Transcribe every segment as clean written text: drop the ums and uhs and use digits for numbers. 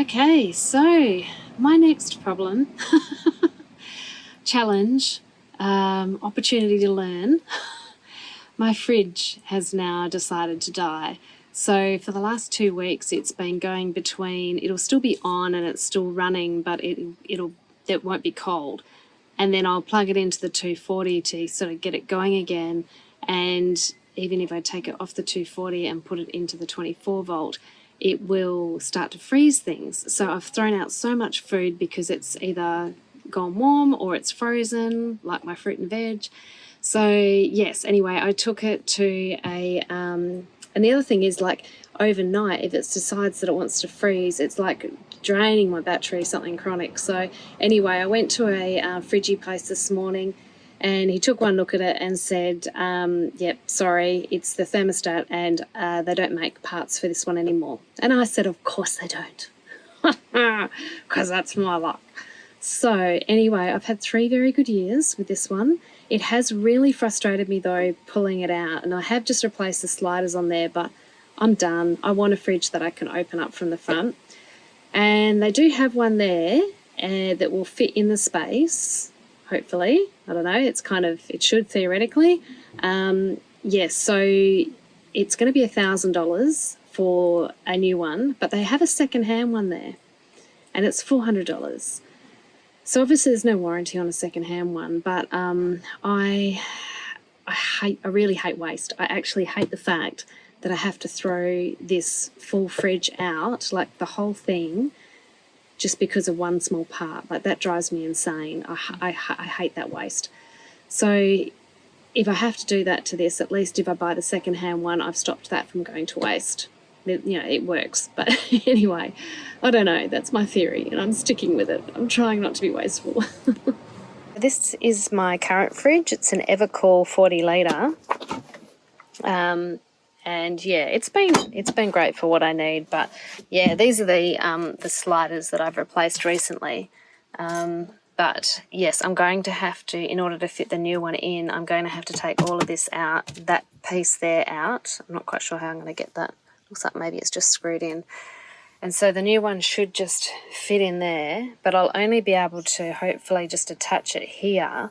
Okay, so my next problem, challenge, opportunity to learn, my fridge has now decided to die. So for the last 2 weeks, it's been going between, it'll still be on and it's still running, but it won't be cold. And then I'll plug it into the 240 to sort of get it going again. And even if I take it off the 240 and put it into the 24 volt, it will start to freeze things. So I've thrown out so much food because it's either gone warm or it's frozen, like my fruit and veg. So yes, anyway, I took it to and the other thing is, like, overnight, if it decides that it wants to freeze, it's like draining my battery, something chronic. So anyway, I went to a fridgy place this morning, and he took one look at it and said, yep, sorry, it's the thermostat, and they don't make parts for this one anymore. And I said, of course they don't, because that's my luck. So anyway, I've had 3 very good years with this one. It has really frustrated me, though, pulling it out, and I have just replaced the sliders on there, but I'm done. I want a fridge that I can open up from the front. And they do have one there that will fit in the space, hopefully. I don't know, it should theoretically. Yes, so it's going to be $1,000 for a new one, but they have a second-hand one there, and it's $400. So obviously there's no warranty on a second-hand one, but I really hate waste. I actually hate the fact that I have to throw this full fridge out, like the whole thing, just because of one small part. Like, that drives me insane. I hate that waste. So if I have to do that to this, at least if I buy the second-hand one, I've stopped that from going to waste. It works. But anyway, I don't know. That's my theory, and I'm sticking with it. I'm trying not to be wasteful. This is my current fridge. It's an EvertZ 40 litre. And yeah, it's been great for what I need. But yeah, these are the sliders that I've replaced recently. But yes, I'm going to have to, in order to fit the new one in, I'm going to have to take all of this out, that piece there out. I'm not quite sure how I'm going to get that. Looks like maybe it's just screwed in. And so the new one should just fit in there, but I'll only be able to hopefully just attach it here,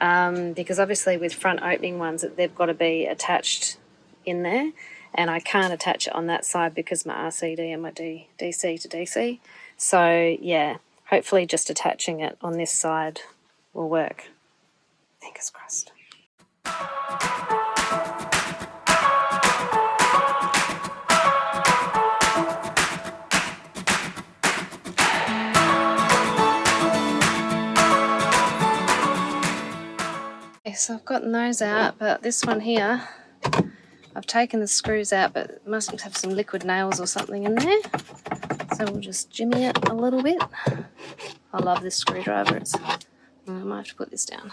because obviously with front opening ones, they've got to be attached in there, and I can't attach it on that side because my RCD and my DC to DC. So yeah, hopefully just attaching it on this side will work. Fingers crossed. Okay, so I've gotten those out, but this one here, I've taken the screws out, but it must have some liquid nails or something in there. So we'll just jimmy it a little bit. I love this screwdriver. I might have to put this down.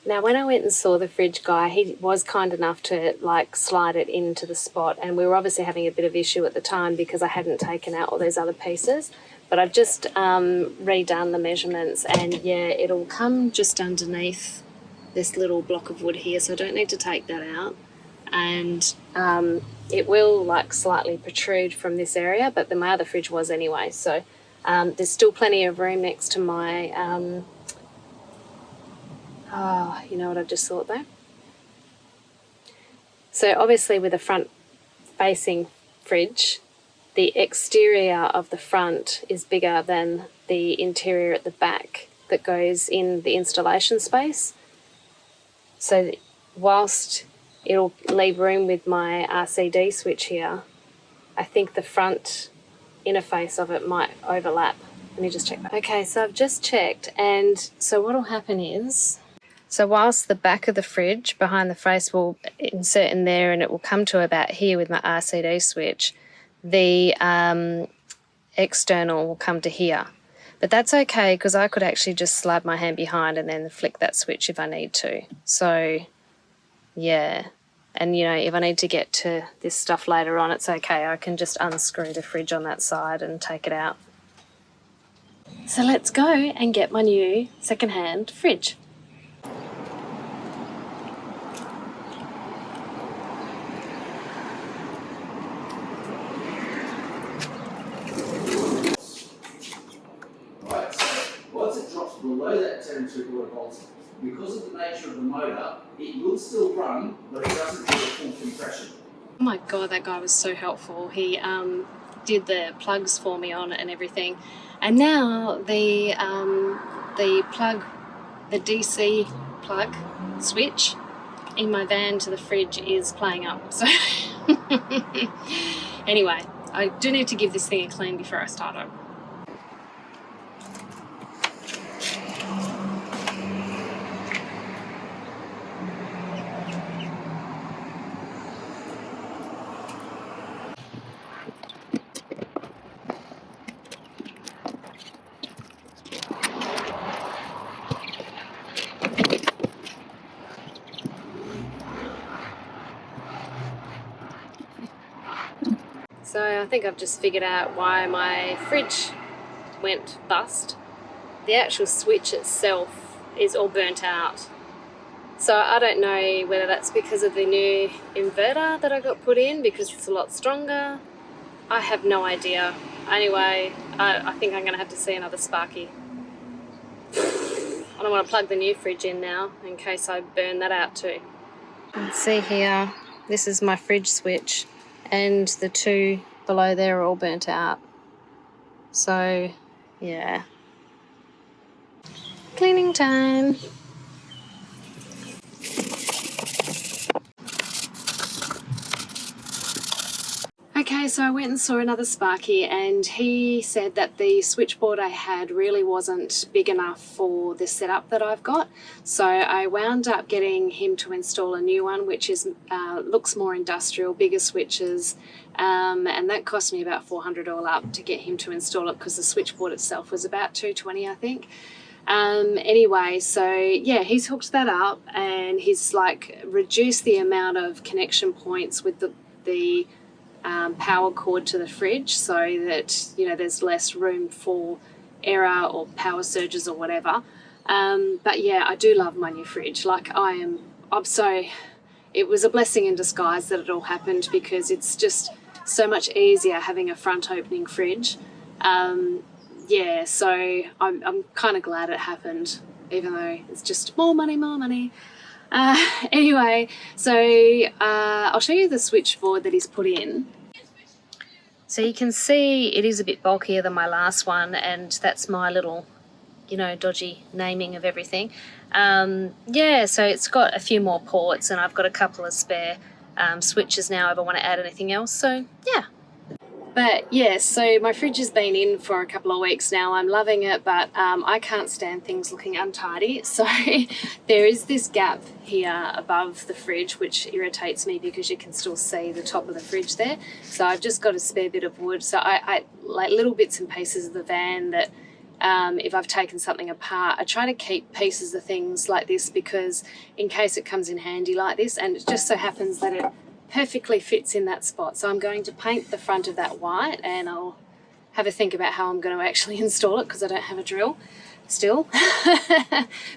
Now, when I went and saw the fridge guy, he was kind enough to slide it into the spot, and we were obviously having a bit of issue at the time because I hadn't taken out all those other pieces. But I've just redone the measurements, and yeah, it'll come just underneath this little block of wood here, so I don't need to take that out. And it will slightly protrude from this area, but my other fridge was anyway. So there's still plenty of room next to my you know what I've just thought though? So obviously with a front-facing fridge, the exterior of the front is bigger than the interior at the back that goes in the installation space. So whilst it'll leave room with my RCD switch here, I think the front interface of it might overlap. Let me just check that. Okay, so I've just checked, and so what will happen is, so whilst the back of the fridge behind the face will insert in there and it will come to about here with my RCD switch, the external will come to here. But that's okay, because I could actually just slide my hand behind and then flick that switch if I need to. So yeah, And, you know, if I need to get to this stuff later on, it's okay. I can just unscrew the fridge on that side and take it out. So let's go and get my new secondhand fridge. Right, so once it drops below that 10.75 volts, because of the nature of the motor, it will still run, but it doesn't do a full compression. Oh my God, that guy was so helpful. He did the plugs for me on it and everything. And now the plug, the DC plug switch in my van to the fridge is playing up. So anyway, I do need to give this thing a clean before I start it. So I think I've just figured out why my fridge went bust. The actual switch itself is all burnt out. So I don't know whether that's because of the new inverter that I got put in, because it's a lot stronger. I have no idea. Anyway, I think I'm going to have to see another Sparky. I don't want to plug the new fridge in now in case I burn that out too. Let's see here. This is my fridge switch, and the two below there are all burnt out. So, yeah. Cleaning time. Okay, so I went and saw another Sparky, and he said that the switchboard I had really wasn't big enough for the setup that I've got. So I wound up getting him to install a new one, which is looks more industrial, bigger switches, and that cost me about $400 all up to get him to install it, because the switchboard itself was about $220, I think. Anyway, so yeah, he's hooked that up, and he's like reduced the amount of connection points with the power cord to the fridge, so that, you know, there's less room for error or power surges or whatever. But yeah, I do love my new fridge. Like, I'm so, it was a blessing in disguise that it all happened, because it's just so much easier having a front opening fridge. Yeah, so I'm kind of glad it happened, even though it's just more money. Anyway, so I'll show you the switchboard that he's put in. So you can see it is a bit bulkier than my last one, and that's my little, you know, dodgy naming of everything. Yeah, so it's got a few more ports, and I've got a couple of spare switches now if I want to add anything else. So yeah. But yeah, so my fridge has been in for a couple of weeks now. I'm loving it, but I can't stand things looking untidy. So there is this gap here above the fridge, which irritates me, because you can still see the top of the fridge there. So I've just got a spare bit of wood. So I like little bits and pieces of the van that if I've taken something apart, I try to keep pieces of things like this, because in case it comes in handy like this, and it just so happens that it perfectly fits in that spot. So I'm going to paint the front of that white, and I'll have a think about how I'm going to actually install it, because I don't have a drill still.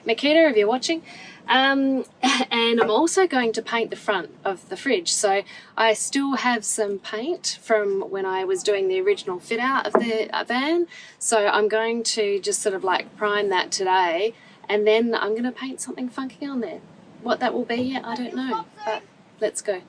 Makita, if you're watching. And I'm also going to paint the front of the fridge. So I still have some paint from when I was doing the original fit out of the van. So I'm going to just sort of like prime that today, and then I'm going to paint something funky on there. What that will be yet, I don't know, but let's go.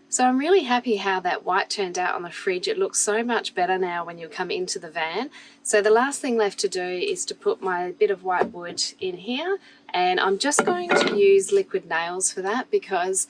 So I'm really happy how that white turned out on the fridge. It looks so much better now when you come into the van. So the last thing left to do is to put my bit of white wood in here, And I'm just going to use liquid nails for that because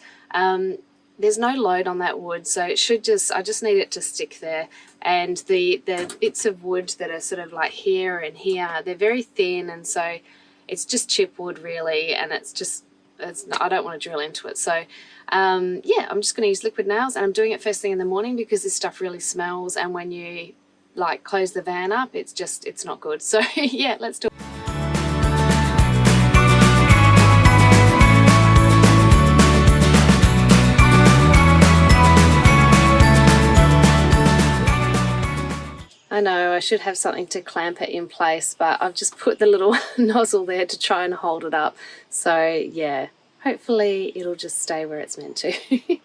there's no load on that wood, so it should I just need it to stick there. And the bits of wood that are sort of like here and here, they're very thin, and so it's just chipwood really, and I don't want to drill into it. So yeah, I'm just going to use liquid nails, and I'm doing it first thing in the morning because this stuff really smells, and when you like close the van up, it's not good. So yeah, let's do it. I know I should have something to clamp it in place, but I've just put the little nozzle there to try and hold it up. So yeah, hopefully it'll just stay where it's meant to.